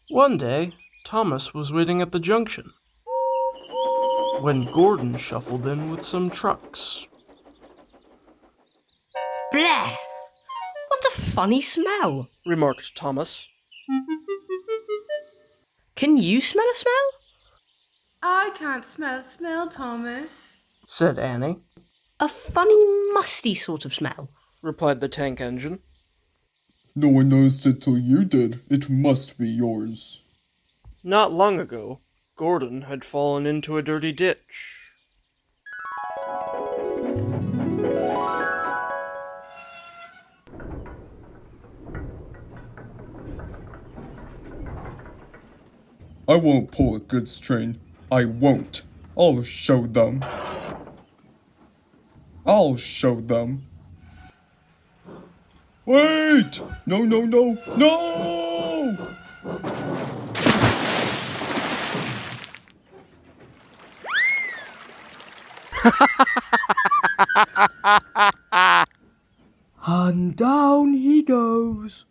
One day, Thomas was waiting at the junction when Gordon shuffled in with some trucks. Bleh! What a funny smell, Remarked Thomas. Can you smell a smell? I can't smell, Thomas, Said Annie. A funny musty sort of smell. Replied the tank engine. No one noticed it till you did. It must be yours. Not long ago, Gordon had fallen into a dirty ditch. I won't pull a goods train. I won't. I'll show them. I'll show them. Wait! No, no, no, no! And down he goes.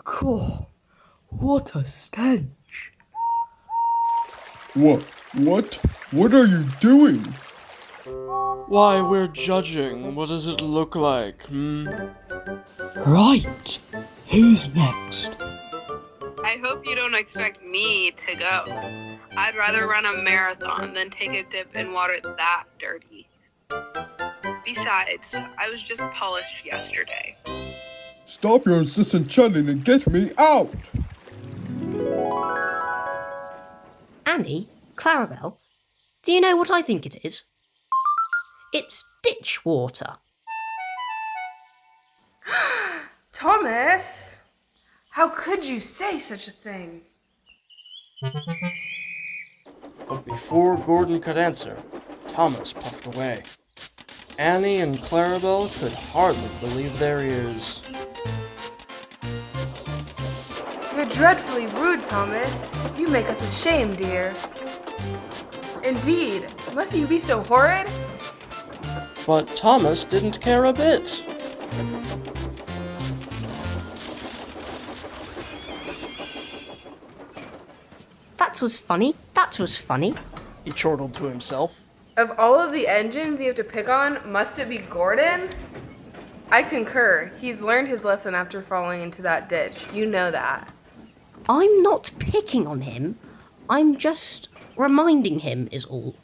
Cool. What a stench. What? What are you doing? Why, we're judging. What does it look like, Right. Who's next? I hope you don't expect me to go. I'd rather run a marathon than take a dip in water that dirty. Besides, I was just polished yesterday. Stop your insistent chatting and get me out! Annie, Clarabelle, do you know what I think it is? It's ditch water. Thomas, how could you say such a thing? But before Gordon could answer, Thomas puffed away. Annie and Clarabelle could hardly believe their ears. You're dreadfully rude, Thomas. You make us ashamed, dear. Indeed, must you be so horrid? But Thomas didn't care a bit. That was funny. He chortled to himself. Of all of the engines you have to pick on, must it be Gordon? I concur. He's learned his lesson after falling into that ditch. You know that. I'm not picking on him. I'm just reminding him is all.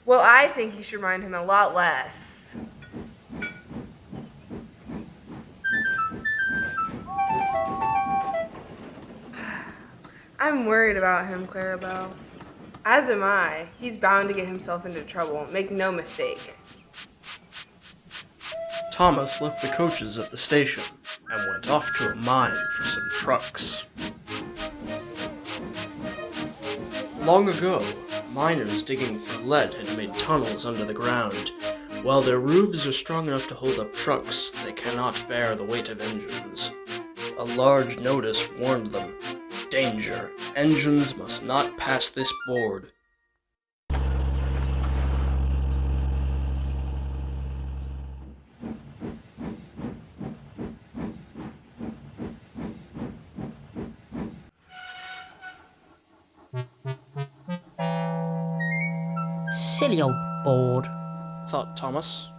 Well, I think you should mind him a lot less. I'm worried about him, Clarabelle. As am I. He's bound to get himself into trouble. Make no mistake. Thomas left the coaches at the station and went off to a mine for some trucks. Long ago, miners digging for lead had made tunnels under the ground. While their roofs are strong enough to hold up trucks, they cannot bear the weight of engines. A large notice warned them, "Danger! Engines must not pass this board." Silly old board. Thought Thomas.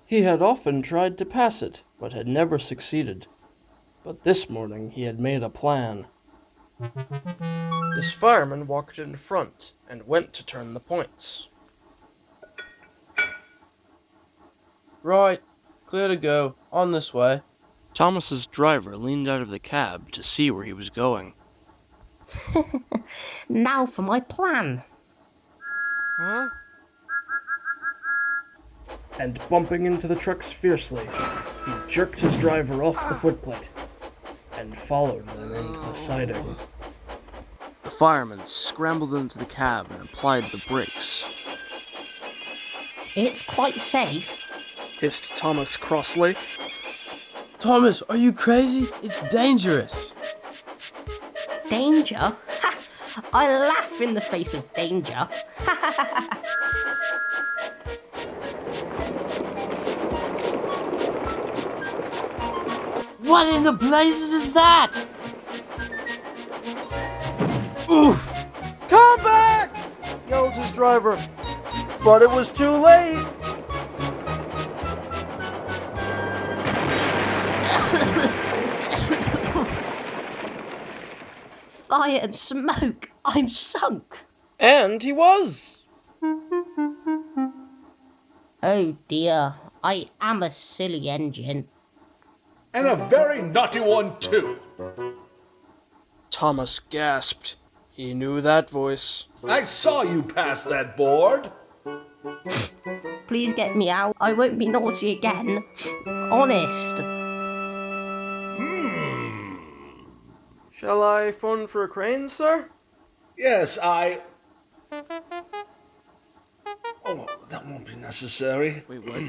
He had often tried to pass it, but had never succeeded. But this morning he had made a plan. This fireman walked in front and went to turn the points. Right, clear to go, on this way. Thomas's driver leaned out of the cab to see where he was going. Now for my plan. Huh? And bumping into the trucks fiercely, he jerked his driver off the footplate and followed them into the siding. The fireman scrambled into the cab and applied the brakes. It's quite safe. Hissed Thomas crossly. Thomas, are you crazy? It's dangerous. Danger? Ha! I laugh in the face of danger. What in the blazes is that? Oof! Come back! Yelled his driver. But it was too late. Fire and smoke! I'm sunk! And he was! Oh dear, I am a silly engine. And a very naughty one, too. Thomas gasped. He knew that voice. I saw you pass that board. Please get me out. I won't be naughty again. Honest. Shall I phone for a crane, sir? Yes, Oh, that won't be necessary. Wait, what?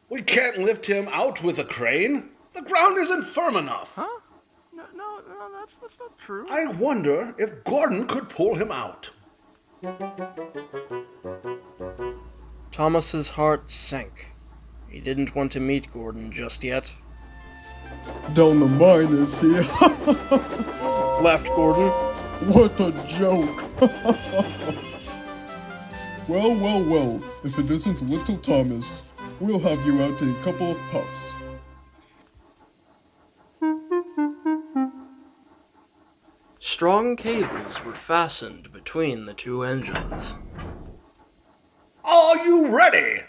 We can't lift him out with a crane. The ground isn't firm enough. Huh? No, that's not true. I wonder if Gordon could pull him out. Thomas's heart sank. He didn't want to meet Gordon just yet. Down the mine, is he? Laughed Gordon. What a joke! Well, if it isn't little Thomas, we'll have you out in a couple of puffs. Strong cables were fastened between the two engines. Are you ready?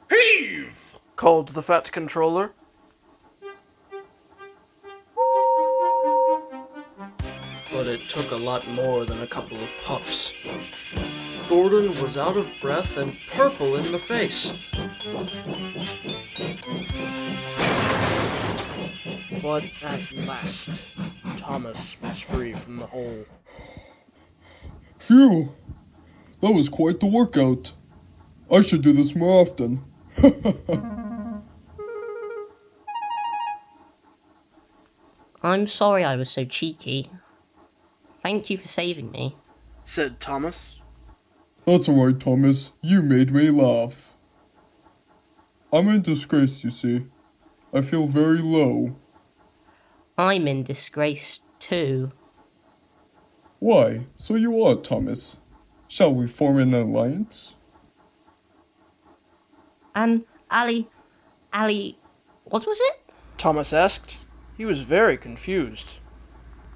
Heave! Called the Fat Controller. But it took a lot more than a couple of puffs. Gordon was out of breath and purple in the face. But at last, Thomas was free from the hole. Phew! That was quite the workout. I should do this more often. I'm sorry I was so cheeky. Thank you for saving me. Said Thomas. That's alright, Thomas. You made me laugh. I'm in disgrace, you see. I feel very low. I'm in disgrace too. Why? So you are, Thomas. Shall we form an alliance? And Ali, what was it? Thomas asked. He was very confused.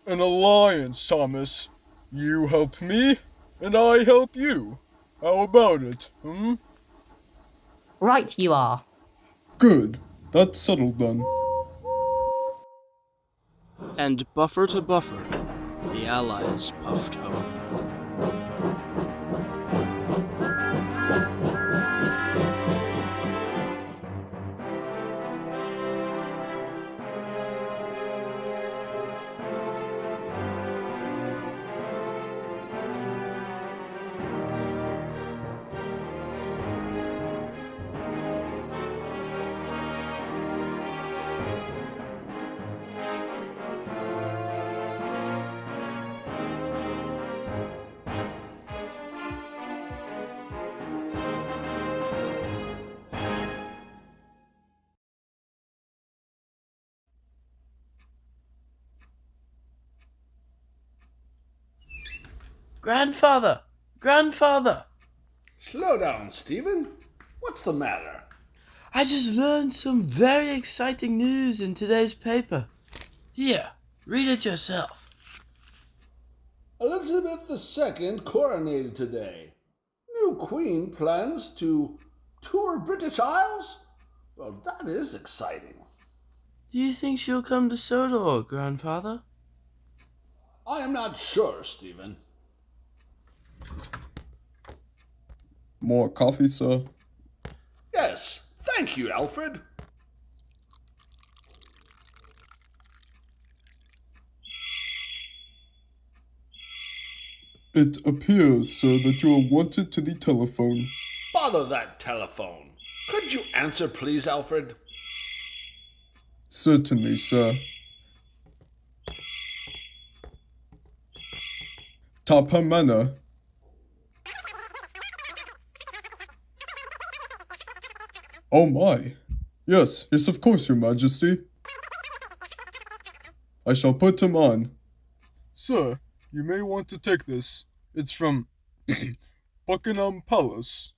An alliance, Thomas. You help me, and I help you. How about it, Right you are. Good. That's settled then. And buffer to buffer, the Allies puffed home. Grandfather! Slow down, Stephen. What's the matter? I just learned some very exciting news in today's paper. Here, read it yourself. Elizabeth II coronated today. New queen plans to tour British Isles? Well, that is exciting. Do you think she'll come to Sodor, Grandfather? I am not sure, Stephen. More coffee, sir? Yes, thank you, Alfred. It appears, sir, that you are wanted to the telephone. Bother that telephone. Could you answer, please, Alfred? Certainly, sir. Topham Manor. Oh my. Yes, of course, Your Majesty. I shall put him on. Sir, you may want to take this. It's from Buckingham Palace.